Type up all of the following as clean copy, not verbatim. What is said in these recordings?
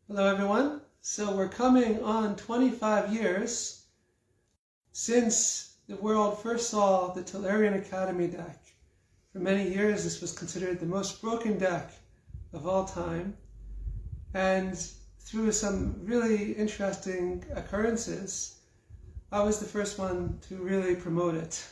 Hello everyone. So we're coming on 25 years since the world first saw the Tolarian Academy deck. For many years this was considered the most broken deck of all time, and through some really interesting occurrences I was the first one to really promote it.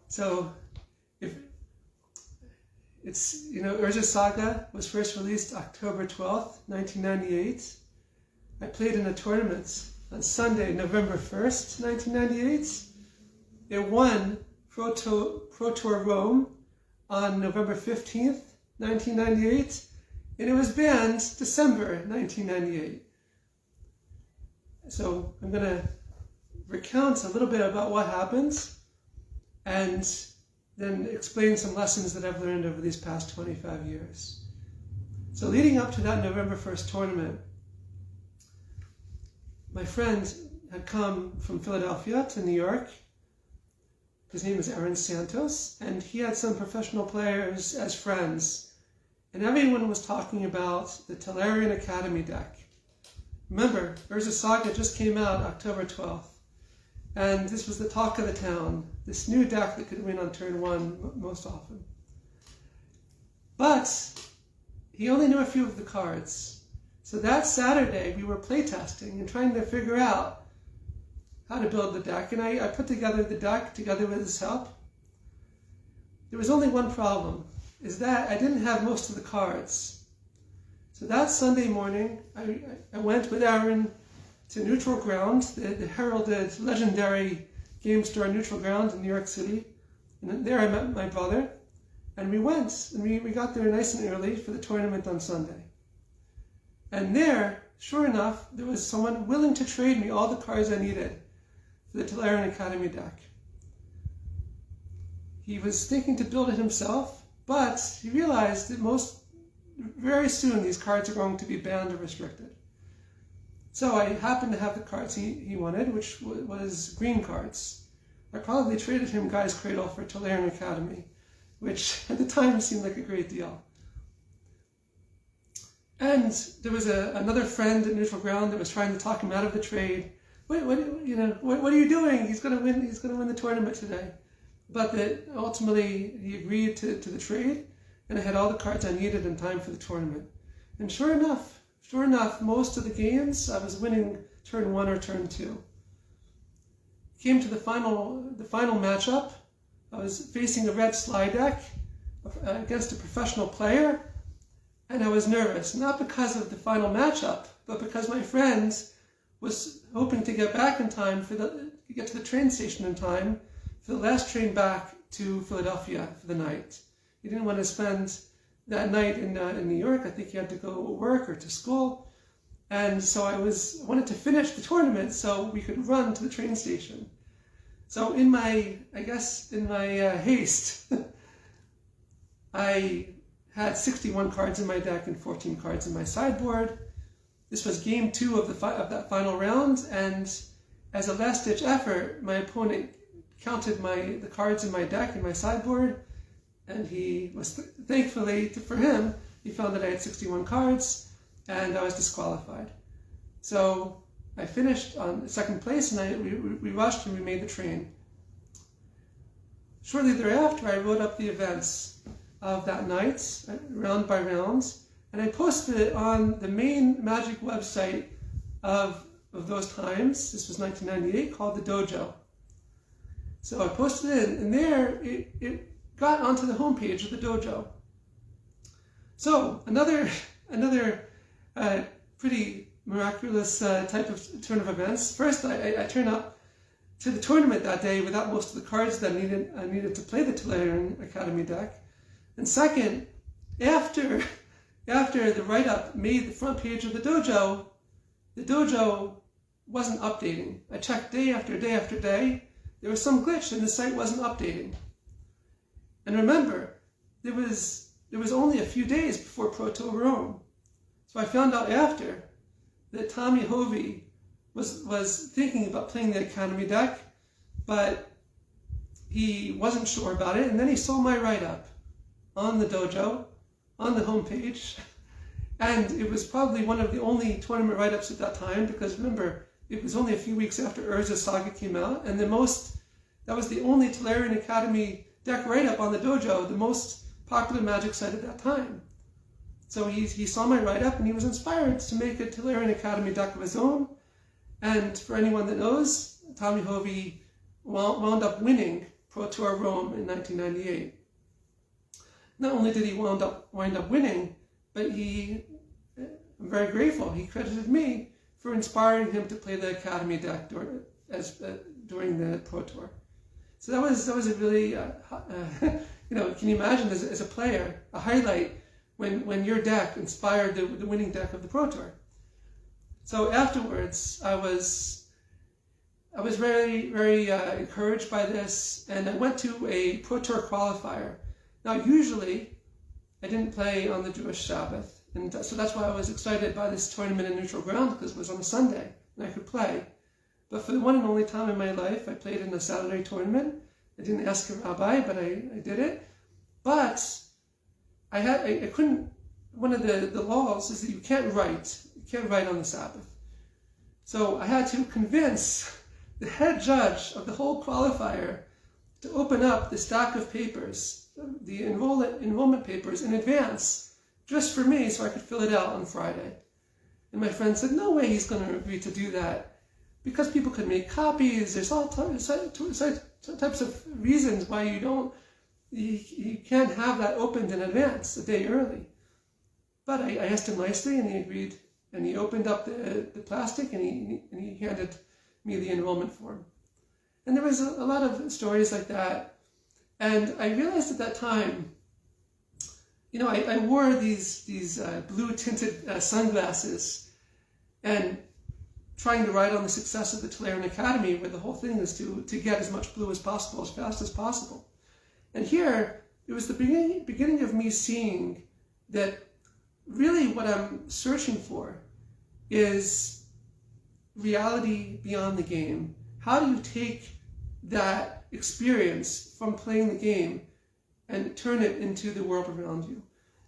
So Urza Saga was first released October 12th, 1998. I played in a tournament on Sunday, November 1st, 1998. It won Pro Tour Rome on November 15th, 1998. And it was banned December 1998. So I'm going to recount a little bit about what happened and then explain some lessons that I've learned over these past 25 years. So leading up to that November 1st tournament, my friend had come from Philadelphia to New York. His name is Aaron Santos, and he had some professional players as friends. And everyone was talking about the Tolarian Academy deck. Remember, Urza Saga just came out October 12th. And this was the talk of the town, this new deck that could win on turn one most often. But he only knew a few of the cards. So that Saturday we were playtesting and trying to figure out how to build the deck. And I put together the deck together with his help. There was only one problem, is that I didn't have most of the cards. So that Sunday morning I went with Aaron to Neutral Ground, the heralded legendary game store Neutral Ground in New York City. And there I met my brother, and we went, and we got there nice and early for the tournament on Sunday. And there, sure enough, there was someone willing to trade me all the cards I needed for the Tolarian Academy deck. He was thinking to build it himself, but he realized that very soon these cards are going to be banned or restricted. So I happened to have the cards he wanted, which was green cards. I probably traded him Guy's Cradle for Tolarian Academy, which at the time seemed like a great deal. And there was another friend at Neutral Ground that was trying to talk him out of the trade. What are you doing? He's going to win. He's going to win the tournament today. But that ultimately he agreed to the trade, and I had all the cards I needed in time for the tournament. And sure enough, most of the games I was winning turn one or turn two. Came to the final matchup. I was facing a red slide deck against a professional player, and I was nervous, not because of the final matchup, but because my friend was hoping to get back in time to get to the train station in time for the last train back to Philadelphia for the night. He didn't want to spend that night in New York. I think he had to go to work or to school. And so I wanted to finish the tournament so we could run to the train station. So in my haste, I had 61 cards in my deck and 14 cards in my sideboard. This was game two of that final round, and as a last-ditch effort, my opponent counted the cards in my deck and my sideboard, and he was, thankfully for him, he found that I had 61 cards, and I was disqualified. So I finished on second place, and we rushed and we made the train. Shortly thereafter, I wrote up the events of that night, round by round, and I posted it on the main Magic website of those times. This was 1998, called the Dojo. So I posted it, and there it got onto the homepage of the dojo. So another pretty miraculous type of turn of events. First, I turned up to the tournament that day without most of the cards that I needed to play the Tolarian Academy deck. And second, after the write-up made the front page of the dojo wasn't updating. I checked day after day after day. There was some glitch and the site wasn't updating. And remember, there was only a few days before Pro Tour Rome. So I found out after that Tommi Hovi was thinking about playing the Academy deck, but he wasn't sure about it. And then he saw my write-up on the dojo, on the homepage, And it was probably one of the only tournament write-ups at that time, because remember, it was only a few weeks after Urza Saga came out, and that was the only Tolarian Academy deck write-up on the dojo, the most popular Magic site at that time. So he saw my write-up and he was inspired to make a Tolarian Academy deck of his own. And for anyone that knows, Tommi Hovi wound up winning Pro Tour Rome in 1998. Not only did he wind up winning, but I'm very grateful. He credited me for inspiring him to play the Academy deck during the Pro Tour. So that was a really, can you imagine as a player, a highlight when your deck inspired the winning deck of the Pro Tour. So afterwards, I was very, very encouraged by this, and I went to a Pro Tour qualifier. Now, usually, I didn't play on the Jewish Sabbath, and so that's why I was excited by this tournament in neutral ground, because it was on a Sunday, and I could play. But for the one and only time in my life, I played in a Saturday tournament. I didn't ask a rabbi, but I did it. But I couldn't, one of the laws is that you can't write on the Sabbath. So I had to convince the head judge of the whole qualifier to open up the stack of papers, the enrollment papers in advance, just for me, so I could fill it out on Friday. And my friend said, no way he's going to agree to do that, because people could make copies. There's all types of reasons why you can't have that opened in advance, a day early. But I asked him nicely, and he agreed, and he opened up the plastic, and he handed me the enrollment form. And there was a lot of stories like that. And I realized at that time, I wore these blue tinted sunglasses, and trying to ride on the success of the Tolarian Academy, where the whole thing is to get as much blue as possible, as fast as possible. And here, it was the beginning of me seeing that really what I'm searching for is reality beyond the game. How do you take that experience from playing the game and turn it into the world around you?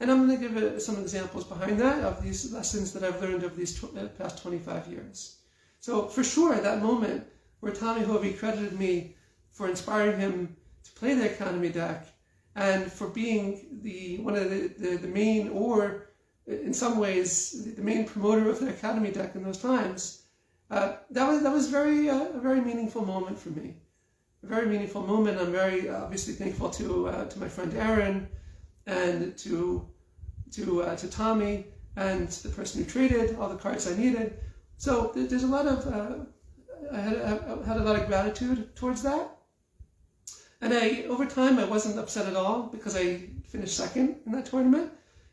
And I'm going to give some examples behind that of these lessons that I've learned over these past 25 years. So for sure, that moment where Tommi Hovi credited me for inspiring him to play the Academy deck, and for being one of the main, or in some ways the main promoter of the Academy deck in those times, that was a very meaningful moment for me. A very meaningful moment. I'm very obviously thankful to my friend Aaron, and to Tommy, and the person who traded all the cards I needed. So there's a lot of I had a lot of gratitude towards that. And over time, I wasn't upset at all, because I finished second in that tournament.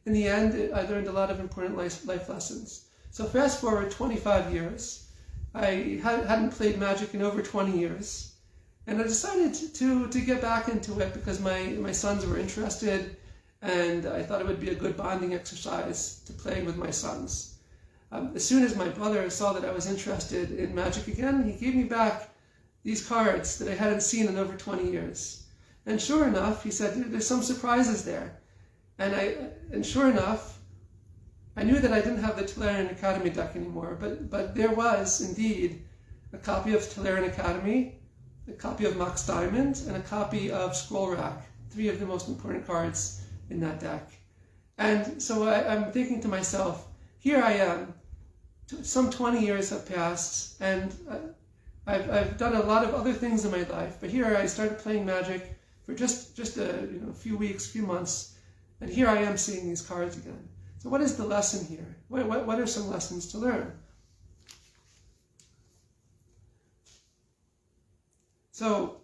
In the end, I learned a lot of important life lessons. So fast forward 25 years, I hadn't played Magic in over 20 years. And I decided to get back into it because my sons were interested, and I thought it would be a good bonding exercise to play with my sons. As soon as my brother saw that I was interested in Magic again, he gave me back these cards that I hadn't seen in over 20 years. And sure enough, he said, there's some surprises there. And sure enough, I knew that I didn't have the Tolarian Academy deck anymore, but there was indeed a copy of Tolarian Academy, a copy of Mox Diamond, and a copy of Scroll Rack, 3 of the most important cards in that deck. And so I'm thinking to myself, here I am, some 20 years have passed, and I've done a lot of other things in my life, but here I started playing Magic for just a few weeks, few months, and here I am seeing these cards again. So what is the lesson here? What are some lessons to learn? So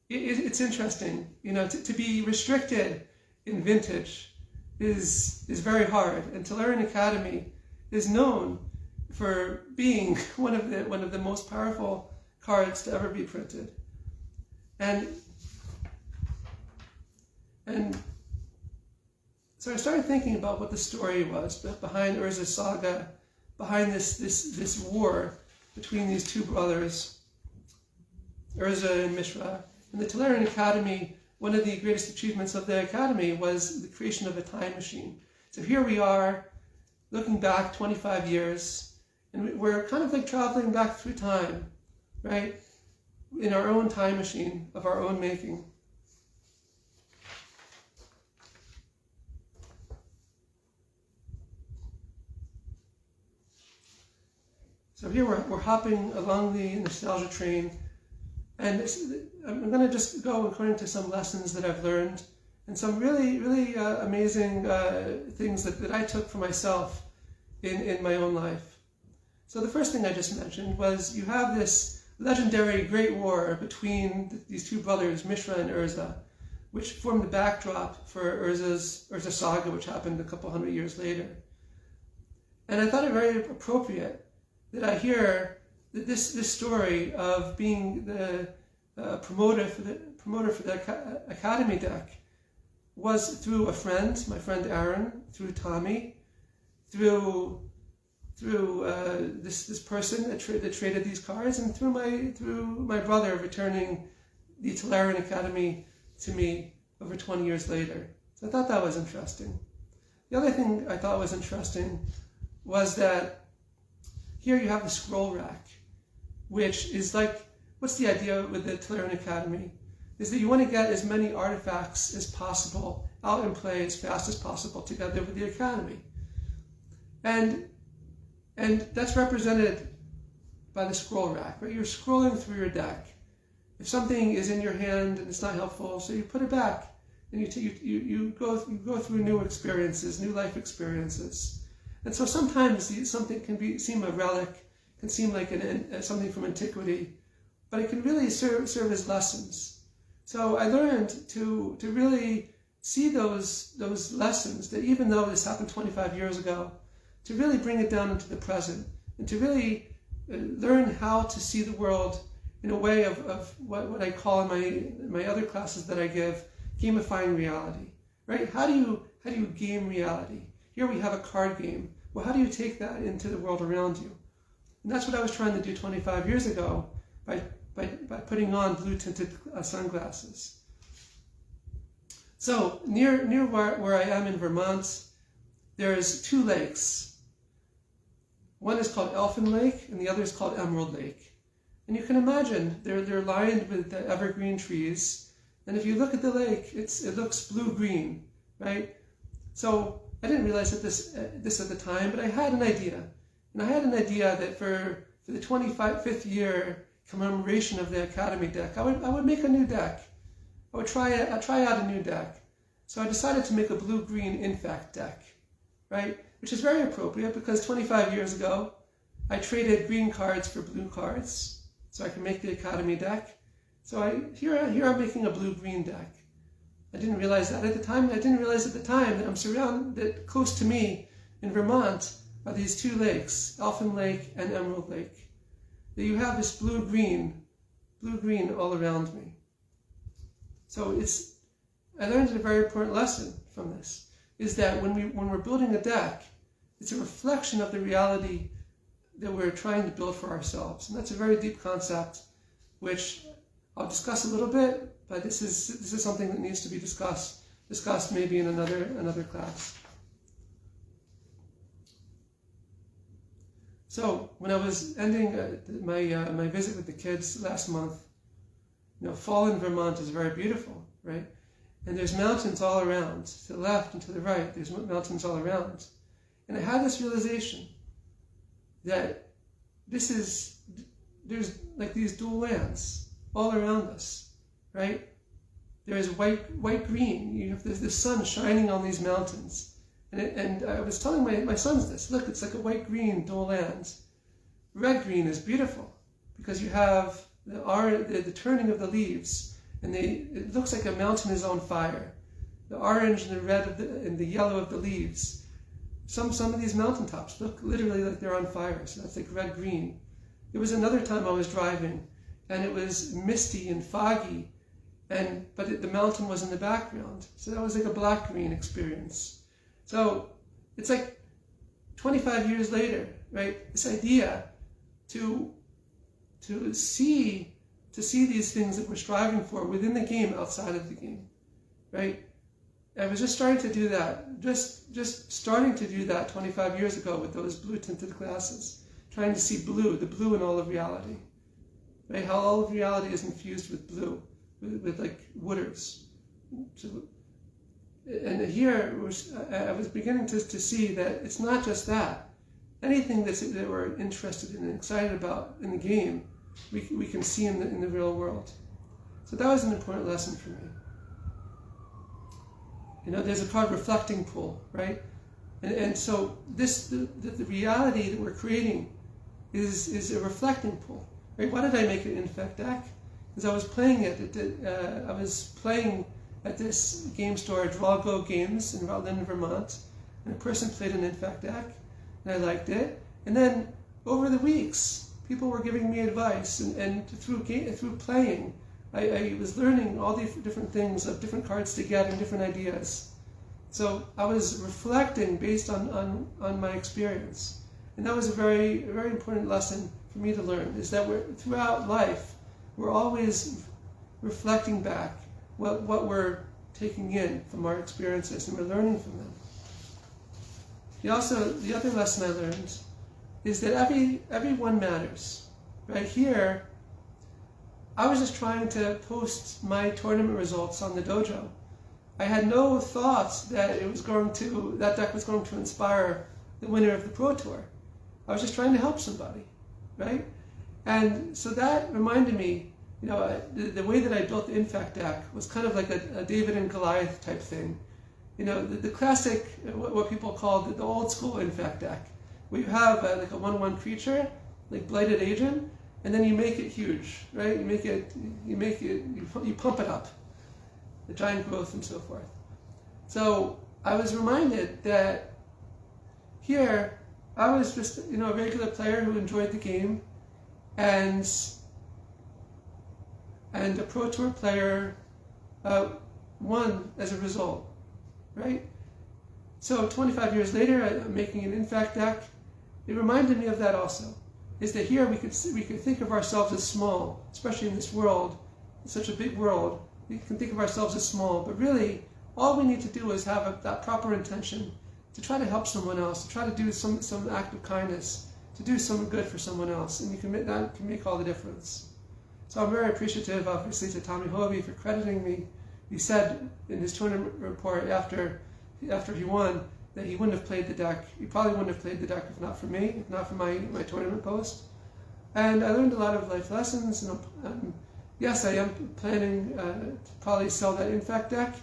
it's interesting, to be restricted in Vintage is very hard, and Tolarian Academy is known for being one of the most powerful cards to ever be printed. And so I started thinking about what the story was behind Urza Saga, behind this war between these two brothers, Urza and Mishra. And the Tolarian Academy, one of the greatest achievements of the Academy was the creation of a time machine. So here we are, looking back 25 years, and we're kind of like traveling back through time, right? In our own time machine of our own making. So here we're hopping along the nostalgia train, and I'm going to just go according to some lessons that I've learned, and some really, really amazing things that I took for myself in my own life. So the first thing I just mentioned was you have this legendary great war between these two brothers, Mishra and Urza, which formed the backdrop for Urza Saga, which happened a couple hundred years later. And I thought it very appropriate that I hear that this story of being the promoter for the Academy deck was through a friend, my friend Aaron, through Tommi, through this person that traded these cards, and through my brother returning the Tolarian Academy to me over 20 years later. So I thought that was interesting. The other thing I thought was interesting was that here you have the scroll rack, which is like, what's the idea with the Tolarian Academy? Is that you want to get as many artifacts as possible out and play as fast as possible together with the Academy. And that's represented by the scroll rack, right? You're scrolling through your deck. If something is in your hand and it's not helpful, so you put it back, and you go through new experiences, new life experiences. And so sometimes something can seem a relic, can seem like something from antiquity, but it can really serve as lessons. So I learned to really see those lessons, that even though this happened 25 years ago, to really bring it down into the present, and to really learn how to see the world in a way of what I call in my other classes that I give, gamifying reality, right? How do you game reality? Here we have a card game. Well, how do you take that into the world around you? And that's what I was trying to do 25 years ago by putting on blue tinted sunglasses. So near where I am in Vermont, there's two lakes. One is called Elfin Lake, and the other is called Emerald Lake. And you can imagine they're lined with the evergreen trees. And if you look at the lake, it looks blue-green, right? So I didn't realize this at the time, but I had an idea. And I had an idea that for the 25th year commemoration of the Academy deck, I would make a new deck. I'd try out a new deck. So I decided to make a blue-green infect deck, right? Which is very appropriate because 25 years ago, I traded green cards for blue cards so I can make the Academy deck. So here I'm making a blue-green deck. I didn't realize that at the time. I didn't realize at the time that I'm surrounded, close to me in Vermont are these two lakes, Elfin Lake and Emerald Lake. That you have this blue-green all around me. So I learned a very important lesson from this, is that when we're building a deck, it's a reflection of the reality that we're trying to build for ourselves. And that's a very deep concept, which I'll discuss a little bit, but this is something that needs to be discussed maybe in another class. So when I was ending my visit with the kids last month, fall in Vermont is very beautiful, right? And there's mountains all around, to the left and to the right, there's mountains all around. And I had this realization that there's like these dual lands all around us, right? There's white-green, you have the sun shining on these mountains. And I was telling my sons this, look, it's like a white-green dual land. Red-green is beautiful because you have the turning of the leaves, and it looks like a mountain is on fire. The orange and the red and the yellow of the leaves. Some of these mountaintops look literally like they're on fire, so that's like red-green. There was another time I was driving, and it was misty and foggy, but the mountain was in the background, so that was like a black-green experience. So it's like 25 years later, right? This idea to see these things that we're striving for within the game, outside of the game, right? I was just starting to do that, just starting to do that 25 years ago with those blue tinted glasses, trying to see blue, the blue in all of reality, right? How all of reality is infused with blue, with like wooders. So, and here I was beginning to see that it's not just that. Anything that we're interested in and excited about in the game, we can see in the real world. So that was an important lesson for me. You know, there's a card reflecting pool, right? And so the reality that we're creating is a reflecting pool, right? Why did I make an infect deck? Because I was playing at this game store, Draw Go Games in Rutland, Vermont, and a person played an infect deck, and I liked it. And then over the weeks, people were giving me advice, and through playing, I was learning all these different things of different cards to get and different ideas. So I was reflecting based on my experience. And that was a very, very important lesson for me to learn, is that throughout life, we're always reflecting back what we're taking in from our experiences, and we're learning from them. The other lesson I learned is that everyone matters. Right here, I was just trying to post my tournament results on the dojo. I had no thoughts that that deck was going to inspire the winner of the Pro Tour. I was just trying to help somebody, right? And so that reminded me, you know, the way that I built the Infect deck was kind of like a David and Goliath type thing. You know, the classic, what people call the old school Infect deck, where you have like a 1/1 creature, like Blighted Agent, and then you make it huge, right? You pump it up, the giant growth and so forth. So I was reminded that here I was just, you know, a regular player who enjoyed the game, and a Pro Tour player won as a result, right? So 25 years later, I'm making an Infect deck. It reminded me of that also, is that here we could think of ourselves as small, especially in this world, such a big world. We can think of ourselves as small, but really, all we need to do is have that proper intention to try to help someone else, to try to do some act of kindness, to do some good for someone else, and that can make all the difference. So I'm very appreciative, obviously, to Tommi Hovi for crediting me. He said in his tournament report after he won that he wouldn't have played the deck. He probably wouldn't have played the deck if not for me, if not for my tournament post. And I learned a lot of life lessons. And yes, I am planning to probably sell that Infect deck.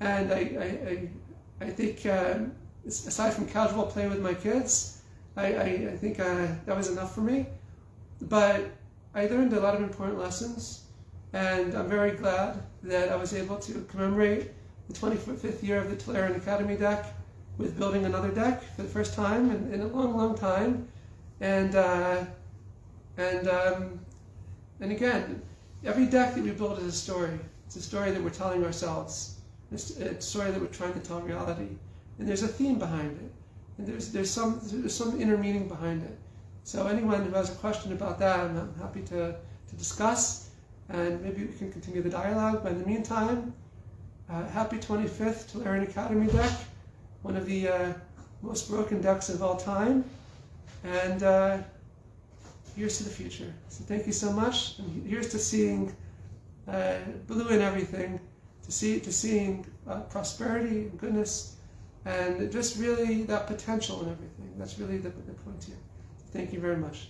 And I think aside from casual play with my kids, I think that was enough for me. But I learned a lot of important lessons, and I'm very glad that I was able to commemorate the 25th year of the Tolarian Academy deck with building another deck for the first time in a long, long time. And again, every deck that we build is a story. It's a story that we're telling ourselves. It's a story that we're trying to tell reality. And there's a theme behind it. And there's some inner meaning behind it. So anyone who has a question about that, I'm happy to discuss, and maybe we can continue the dialogue. But in the meantime, happy 25th Tolarian Academy deck, one of the most broken decks of all time, and here's to the future. So thank you so much, and here's to seeing blue in everything, to seeing prosperity and goodness, and just really that potential in everything. That's really the point here. Thank you very much.